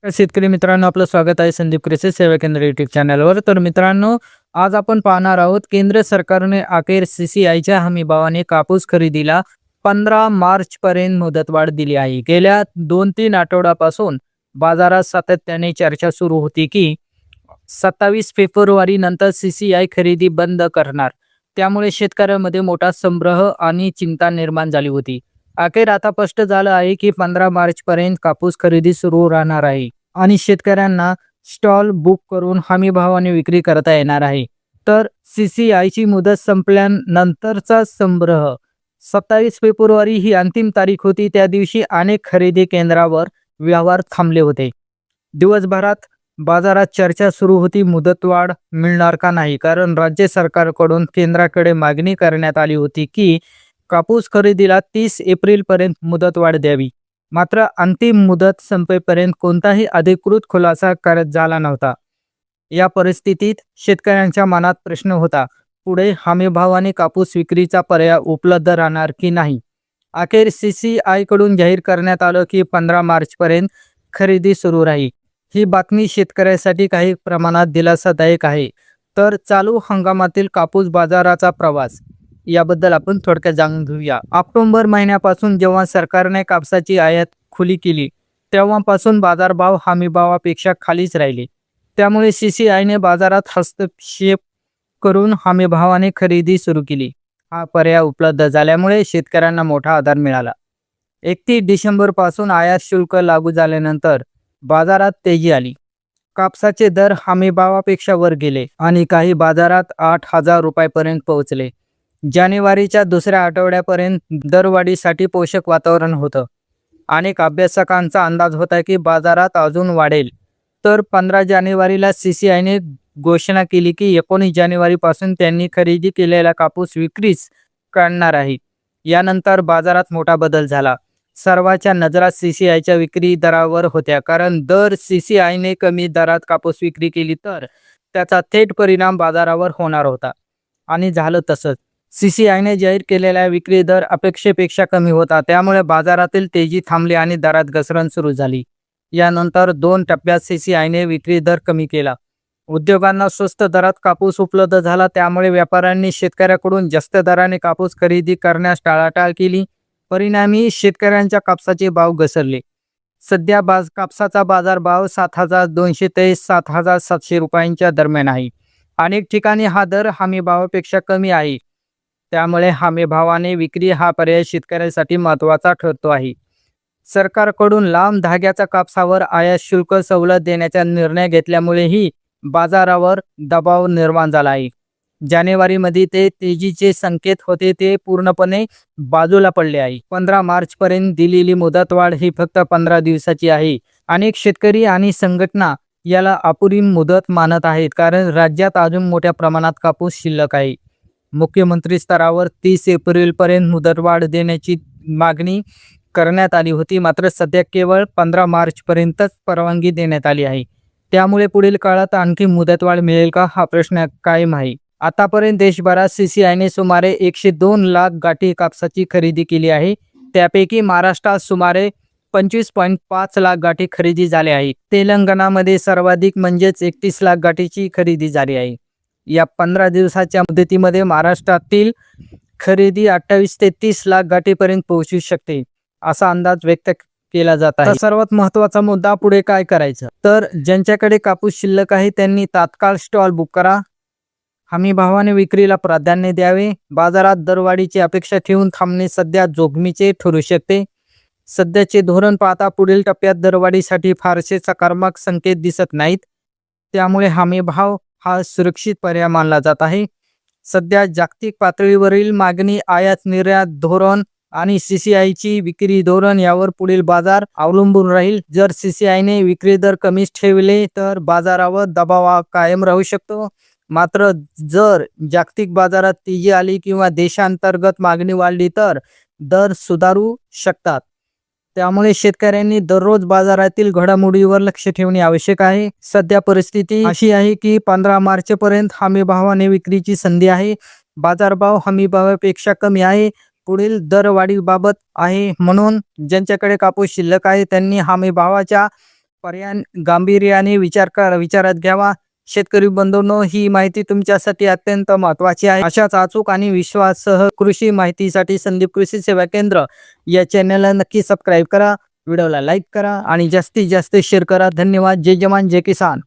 शेतकरी मित्रांनो, आपलं स्वागत आहे संदीप कृषी सेवा केंद्र युट्यूब चॅनलवर. तर मित्रांनो, आज आपण पाहणार आहोत, केंद्र सरकारने अखेर CCIच्या हमीभावाने कापूस खरेदीला 15 मार्च पर्यंत मुदतवाढ दिली आहे. गेल्या 2-3 आठवड्यापासून बाजारात सातत्याने चर्चा सुरू होती की 27 फेब्रुवारी नंतर CCI खरेदी बंद करणार. त्यामुळे शेतकऱ्यांमध्ये मोठा संभ्रम आणि चिंता निर्माण झाली होती. अखेर आता स्पष्ट झालं आहे की 15 मार्च पर्यंत कापूस खरेदी सुरू राहणार आहे आणि शेतकऱ्यांना स्टॉल बुक करून हमी भावाने विक्री करता येणार आहे. तर CCIची मुदत संपल्यानंतरचा संभ्रम. 27 फेब्रुवारी ही अंतिम तारीख होती. त्या दिवशी अनेक खरेदी केंद्रावर व्यवहार थांबले होते. दिवसभरात बाजारात चर्चा सुरू होती, मुदतवाढ मिळणार का नाही, कारण राज्य सरकारकडून केंद्राकडे मागणी करण्यात आली होती की कापूस खरेदीला 30 एप्रिलपर्यंत मुदतवाढ द्यावी. मात्र अंतिम मुदत संपेपर्यंत कोणताही अधिकृत खुलासा करत झाला नव्हता. या परिस्थितीत शेतकऱ्यांच्या मनात प्रश्न होता, पुढे हमीभावाने कापूस विक्रीचा पर्याय उपलब्ध राहणार की नाही. अखेर CCI कडून जाहीर करण्यात आलं की 15 मार्चपर्यंत खरेदी सुरू राहील. ही बातमी शेतकऱ्यासाठी काही प्रमाणात दिलासादायक आहे. तर चालू हंगामातील कापूस बाजाराचा प्रवास याबद्दल आपण थोडक्यात जाणून घेऊया. ऑक्टोबर महिन्यापासून जेव्हा सरकारने कापसाची आयात खुली केली, तेव्हापासून बाजारभाव हमीभावापेक्षा खालीच राहिले. त्यामुळे CCIने बाजारात हस्तक्षेप करून हमीभावाने खरेदी सुरू केली. हा पर्याय उपलब्ध झाल्यामुळे शेतकऱ्यांना मोठा आधार मिळाला. 31 डिसेंबर पासून आयात शुल्क लागू झाल्यानंतर बाजारात तेजी आली. कापसाचे दर हमीभावापेक्षा वर गेले आणि काही बाजारात 8,000 रुपयांपर्यंत पोहोचले. जानेवारीच्या दुसऱ्या आठवड्यापर्यंत दरवाढीसाठी पोषक वातावरण होतं. अनेक अभ्यासकांचा अंदाज होता की बाजारात अजून वाढेल. तर 15 जानेवारीला CCIने घोषणा केली की 19 जानेवारीपासून त्यांनी खरेदी केलेला कापूस विक्रीस काढणार आहे. यानंतर बाजारात मोठा बदल झाला. सर्वांच्या नजरा CCIच्या विक्री दरावर होत्या, कारण दर CCIने कमी दरात कापूस विक्री केली तर त्याचा थेट परिणाम बाजारावर होणार होता. आणि झालं तसंच. CCIने जाहीर केलेला विक्री दर अपेक्षेपेक्षा कमी होता. त्यामुळे बाजारातील तेजी थांबली आणि दरात घसरण सुरू झाली. यानंतर 2 टप्प्यात CCIने विक्री दर कमी केला. उद्योगांना स्वस्त दरात कापूस उपलब्ध झाला, त्यामुळे व्यापाऱ्यांनी शेतकऱ्याकडून जास्त दराने कापूस खरेदी करण्यास टाळाटाळ केली. परिणामी शेतकऱ्यांच्या कापसाचे भाव घसरले. सध्या कापसाचा बाजारभाव 7,200 ते 7,700 रुपयांच्या दरम्यान आहे. अनेक ठिकाणी हा दर हमीभावापेक्षा कमी आहे. त्यामुळे हमीभावाने विक्री हा पर्याय शेतकऱ्यांसाठी महत्त्वाचा ठरतो आहे. सरकारकडून लांब धाग्याच्या कापसावर आयात शुल्क सवलत देण्याचा निर्णय घेतल्यामुळेही बाजारावर दबाव निर्माण झाला आहे. जानेवारीमध्ये ते तेजीचे संकेत होते, ते पूर्णपणे बाजूला पडले आहे. 15 मार्चपर्यंत दिलेली मुदतवाढ ही फक्त 15 दिवसाची आहे. अनेक शेतकरी आणि संघटना याला अपुरी मुदत मानत आहेत, कारण राज्यात अजून मोठ्या प्रमाणात कापूस शिल्लक आहे. मुख्यमंत्री स्तरावर 30 एप्रिलपर्यंत मुदतवाढ देण्याची मागणी करण्यात आली होती. मात्र सध्या केवळ 15 मार्चपर्यंतच परवानगी देण्यात आली आहे. त्यामुळे पुढील काळात आणखी मुदतवाढ मिळेल का, हा प्रश्न कायम आहे. आतापर्यंत देशभरात CCIने सुमारे 102 लाख गाठी कापसाची खरेदी केली आहे. त्यापैकी महाराष्ट्रात सुमारे 25.5 लाख गाठी खरेदी झाल्या आहेत. तेलंगणामध्ये सर्वाधिक म्हणजेच 31 लाख गाठीची खरेदी झाली आहे. या 15 दिवसाच्या मुदतीमध्ये महाराष्ट्रातील खरेदी 28 ते 30 लाख गाठीपर्यंत पोहोचू शकते, असा अंदाज व्यक्त केला जात आहे. सर्वात महत्त्वाचा मुद्दा, पुढे काय करायचं. तर ज्यांच्याकडे कापूस शिल्लक आहे त्यांनी तात्काळ स्टॉल बुक करा. हमीभावाने विक्रीला प्राधान्य द्यावे. बाजारात दरवाढीची अपेक्षा ठेवून थांबणे सध्या जोखमीचे ठरू शकते. सध्याचे धोरण पाहता पुढील टप्प्यात दरवाढीसाठी फारसे सकारात्मक संकेत दिसत नाहीत. त्यामुळे हमीभाव हा सुरक्षित पर्याय मानला जात आहे. सध्या जागतिक पातळीवरील मागणी, आयात निर्यात धोरण आणि CCIची विक्री धोरण यावर पुढील बाजार अवलंबून राहील. जर CCIने विक्री दर कमीच ठेवले तर बाजारावर दबाव कायम राहू शकतो. मात्र जर जागतिक बाजारात तेजी आली किंवा देशांतर्गत मागणी वाढली तर दर सुधारू शकतात. त्यामुळे शेतकऱ्यांनी दररोज बाजारातील घडामोडीवर लक्ष ठेवणे आवश्यक आहे. सध्या परिस्थिती अशी आहे की 15 मार्चपर्यंत हमीभावाने विक्रीची संधी आहे. बाजारभाव हमीभावापेक्षा कमी आहे. पुढील दरवाढीबाबत आहे, म्हणून ज्यांच्याकडे कापूस शिल्लक आहे त्यांनी हमीभावाच्या गांभीर्याने विचारात घ्यावा. शेतकरी बंधूंनो, ही माहिती तुमच्यासाठी अत्यंत महत्त्वाची आहे. अशाच अचूक आणि विश्वासासह कृषी माहितीसाठी संदीप कृषी सेवा केंद्र या चॅनलला नक्की सबस्क्राईब करा. व्हिडिओला लाईक करा आणि जास्तीत जास्त शेअर करा. धन्यवाद. जय जवान जय किसान.